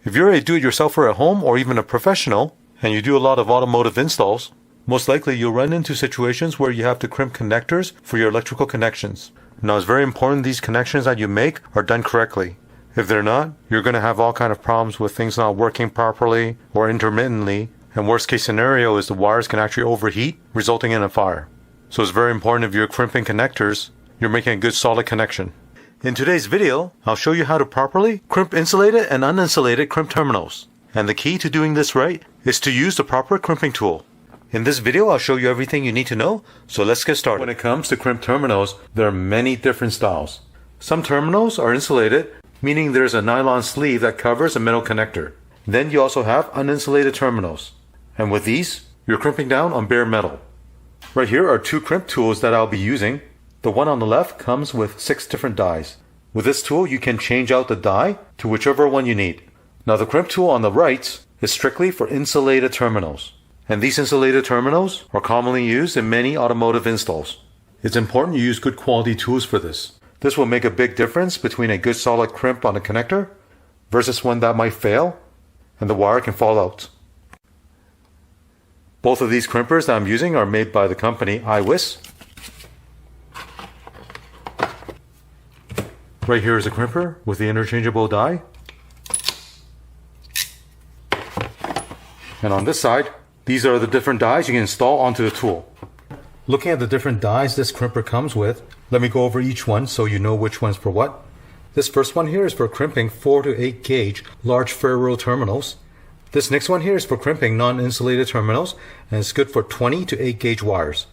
If you're a do-it-yourselfer at home or even a professional, and you do a lot of automotive installs, most likely you'll run into situations where you have to crimp connectors for your electrical connections. Now it's very important these connections that you make are done correctly. If they're not, you're going to have all kind of problems with things not working properly or intermittently, and worst case scenario is the wires can actually overheat, resulting in a fire. So it's very important if you're crimping connectors, you're making a good solid connection. In today's video, I'll show you how to properly crimp insulated and uninsulated crimp terminals. And the key to doing this right is to use the proper crimping tool. In this video, I'll show you everything you need to know, so let's get started. When it comes to crimp terminals, there are many different styles. Some terminals are insulated, meaning there's a nylon sleeve that covers a metal connector. Then you also have uninsulated terminals. And with these, you're crimping down on bare metal. Right here are two crimp tools that I'll be using. The one on the left comes with 6 different dies. With this tool, you can change out the die to whichever one you need. Now the crimp tool on the right is strictly for insulated terminals. And these insulated terminals are commonly used in many automotive installs. It's important you use good quality tools for this. This will make a big difference between a good solid crimp on a connector versus one that might fail and the wire can fall out. Both of these crimpers that I'm using are made by the company IWISS. Right here is a crimper with the interchangeable die. And on this side, these are the different dies you can install onto the tool. Looking at the different dies this crimper comes with, let me go over each one so you know which one's for what. This first one here is for crimping 4 to 8 gauge large ferrule terminals. This next one here is for crimping non-insulated terminals, and it's good for 20 to 8 gauge wires.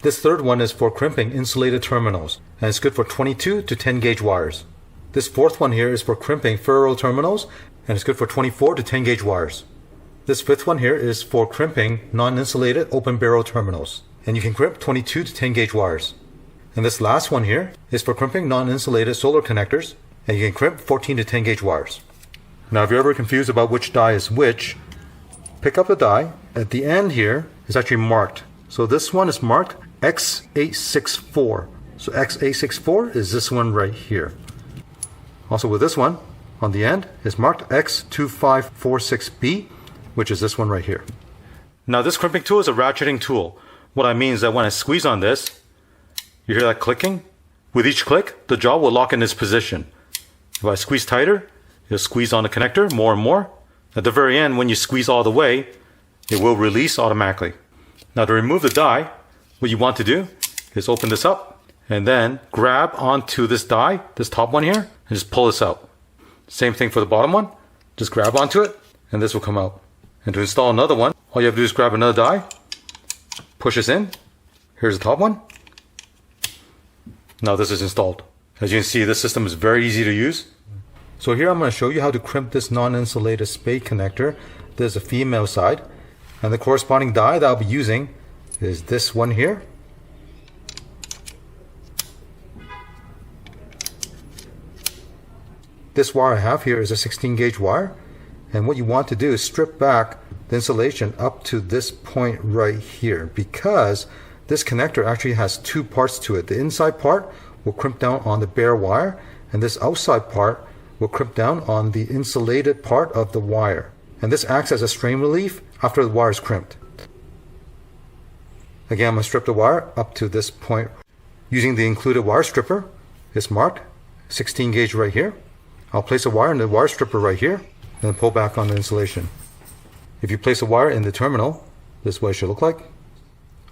This third one is for crimping insulated terminals, and it's good for 22 to 10 gauge wires. This fourth one here is for crimping ferrule terminals, and it's good for 24 to 10 gauge wires. This fifth one here is for crimping non-insulated open barrel terminals, and you can crimp 22 to 10 gauge wires. And this last one here is for crimping non-insulated solar connectors, and you can crimp 14 to 10 gauge wires. Now if you're ever confused about which die is which, pick up the die. At the end here is actually marked. So this one is marked X864. So X864 is this one right here. Also with this one, on the end is marked X2546B, which is this one right here. Now this crimping tool is a ratcheting tool. What I mean is that when I squeeze on this, you hear that clicking? With each click, the jaw will lock in its position. If I squeeze tighter, it'll squeeze on the connector more and more. At the very end, when you squeeze all the way, it will release automatically. Now to remove the die, what you want to do is open this up and then grab onto this die, this top one here, and just pull this out. Same thing for the bottom one. Just grab onto it and this will come out. And to install another one, all you have to do is grab another die, push this in. Here's the top one. Now this is installed. As you can see, this system is very easy to use. So here I'm going to show you how to crimp this non-insulated spade connector. There's a female side. And the corresponding die that I'll be using is this one here. This wire I have here is a 16 gauge wire. And what you want to do is strip back the insulation up to this point right here, because this connector actually has 2 parts to it. The inside part will crimp down on the bare wire, and this outside part will crimp down on the insulated part of the wire. And this acts as a strain relief after the wire is crimped. Again, I'm going to strip the wire up to this point. Using the included wire stripper, it's marked 16 gauge right here. I'll place a wire in the wire stripper right here, and then pull back on the insulation. If you place a wire in the terminal, this is what it should look like.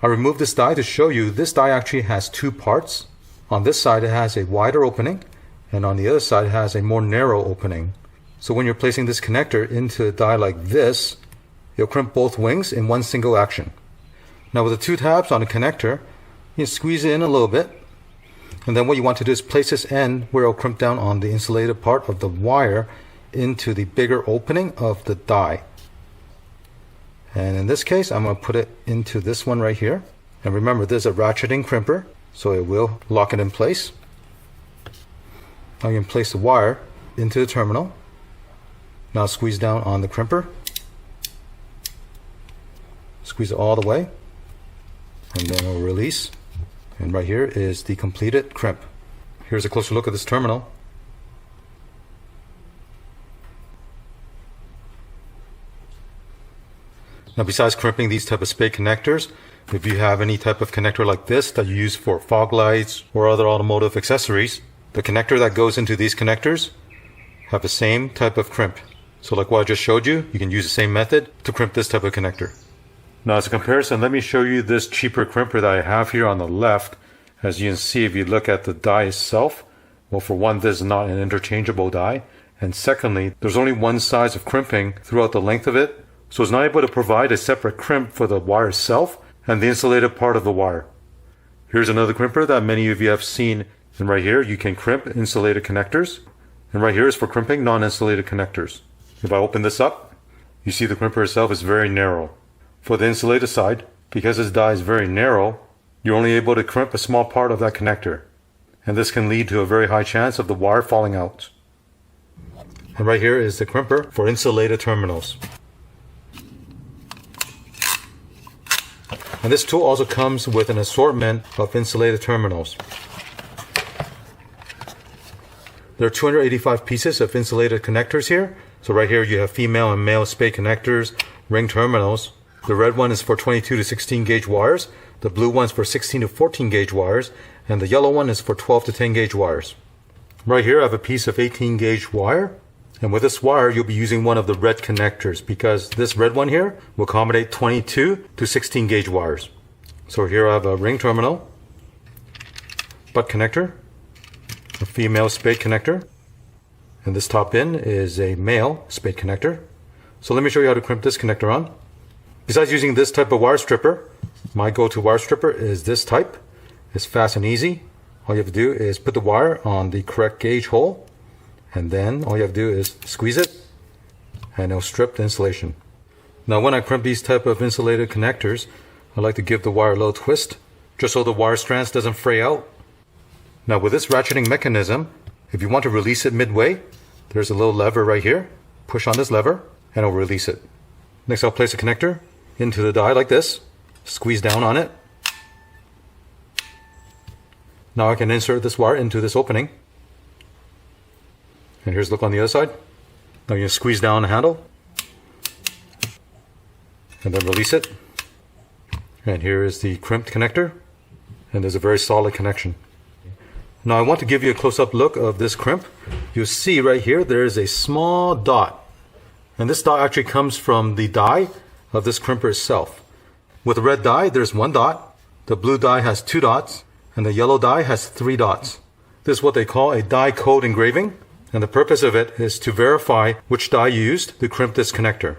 I removed this die to show you this die actually has 2 parts. On this side it has a wider opening, and on the other side it has a more narrow opening. So when you're placing this connector into a die like this, you'll crimp both wings in one single action. Now with the 2 tabs on the connector, you squeeze it in a little bit, and then what you want to do is place this end where it'll crimp down on the insulated part of the wire into the bigger opening of the die. And in this case, I'm going to put it into this one right here. And remember, this is a ratcheting crimper, so it will lock it in place. Now you can place the wire into the terminal. Now squeeze down on the crimper. Squeeze it all the way, and then it will release. And right here is the completed crimp. Here's a closer look at this terminal. Now besides crimping these type of spade connectors, if you have any type of connector like this that you use for fog lights or other automotive accessories, the connector that goes into these connectors have the same type of crimp. So like what I just showed you, you can use the same method to crimp this type of connector. Now as a comparison, let me show you this cheaper crimper that I have here on the left. As you can see, if you look at the die itself, well, for one, this is not an interchangeable die. And secondly, there's only one size of crimping throughout the length of it. So it's not able to provide a separate crimp for the wire itself and the insulated part of the wire. Here's another crimper that many of you have seen. And right here, you can crimp insulated connectors. And right here is for crimping non-insulated connectors. If I open this up, you see the crimper itself is very narrow. For the insulated side, because this die is very narrow, you're only able to crimp a small part of that connector. And this can lead to a very high chance of the wire falling out. And right here is the crimper for insulated terminals. And this tool also comes with an assortment of insulated terminals. There are 285 pieces of insulated connectors here. So right here you have female and male spade connectors, ring terminals. The red one is for 22 to 16 gauge wires. The blue one's for 16 to 14 gauge wires. And the yellow one is for 12 to 10 gauge wires. Right here I have a piece of 18 gauge wire. And with this wire, you'll be using one of the red connectors because this red one here will accommodate 22 to 16 gauge wires. So here I have a ring terminal, butt connector, a female spade connector, and this top pin is a male spade connector. So let me show you how to crimp this connector on. Besides using this type of wire stripper, my go-to wire stripper is this type. It's fast and easy. All you have to do is put the wire on the correct gauge hole. And then all you have to do is squeeze it and it'll strip the insulation. Now when I crimp these type of insulated connectors, I like to give the wire a little twist just so the wire strands doesn't fray out. Now with this ratcheting mechanism, if you want to release it midway, there's a little lever right here. Push on this lever and it'll release it. Next I'll place a connector into the die like this, squeeze down on it. Now I can insert this wire into this opening. And here's the look on the other side. Now you squeeze down the handle and then release it. And here is the crimped connector. And there's a very solid connection. Now I want to give you a close-up look of this crimp. You'll see right here there is a small dot. And this dot actually comes from the die of this crimper itself. With the red die, there's one dot. The blue die has two dots. And the yellow die has three dots. This is what they call a die code engraving. And the purpose of it is to verify which die you used to crimp this connector.